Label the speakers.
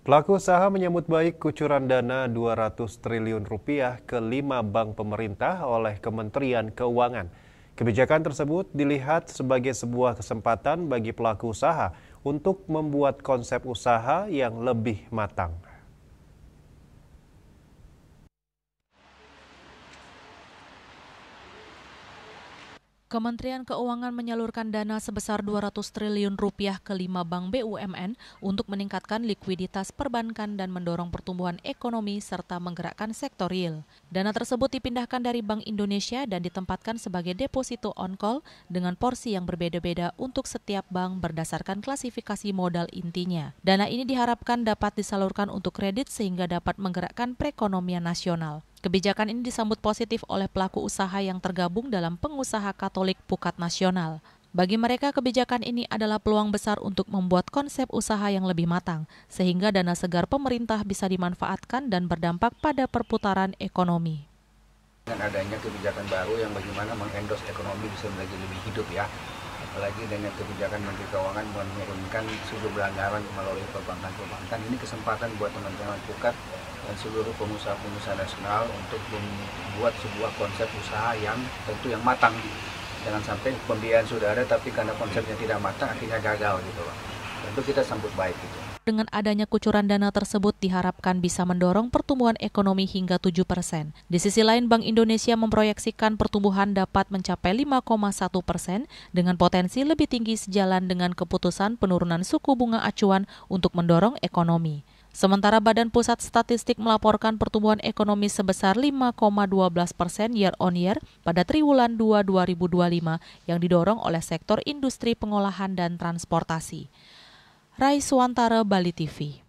Speaker 1: Pelaku usaha menyambut baik kucuran dana 200 triliun rupiah ke 5 bank pemerintah oleh Kementerian Keuangan. Kebijakan tersebut dilihat sebagai sebuah kesempatan bagi pelaku usaha untuk membuat konsep usaha yang lebih matang.
Speaker 2: Kementerian Keuangan menyalurkan dana sebesar 200 triliun rupiah ke 5 bank BUMN untuk meningkatkan likuiditas perbankan dan mendorong pertumbuhan ekonomi serta menggerakkan sektor real. Dana tersebut dipindahkan dari Bank Indonesia dan ditempatkan sebagai deposito on call dengan porsi yang berbeda-beda untuk setiap bank berdasarkan klasifikasi modal intinya. Dana ini diharapkan dapat disalurkan untuk kredit sehingga dapat menggerakkan perekonomian nasional. Kebijakan ini disambut positif oleh pelaku usaha yang tergabung dalam Pengusaha Katolik Pukat Nasional. Bagi mereka, kebijakan ini adalah peluang besar untuk membuat konsep usaha yang lebih matang, sehingga dana segar pemerintah bisa dimanfaatkan dan berdampak pada perputaran ekonomi.
Speaker 3: Dengan adanya kebijakan baru yang bagaimana mengendorse ekonomi bisa menjadi lebih hidup ya. Apalagi dengan kebijakan Menteri Keuangan menurunkan sejumlah anggaran melalui perbankan. Ini kesempatan buat teman-teman Pukat dan seluruh pengusaha-pengusaha nasional untuk membuat sebuah konsep usaha yang tentu yang matang. Jangan sampai pembiayaan sudah ada tapi karena konsepnya tidak matang akhirnya gagal gitu loh. Tentu kita sambut baik gitu.
Speaker 2: Dengan adanya kucuran dana tersebut diharapkan bisa mendorong pertumbuhan ekonomi hingga 7%. Di sisi lain, Bank Indonesia memproyeksikan pertumbuhan dapat mencapai 5,1% dengan potensi lebih tinggi sejalan dengan keputusan penurunan suku bunga acuan untuk mendorong ekonomi. Sementara Badan Pusat Statistik melaporkan pertumbuhan ekonomi sebesar 5,12% year on year pada triwulan 2 2025 yang didorong oleh sektor industri pengolahan dan transportasi. Rai Suwantara, Bali TV.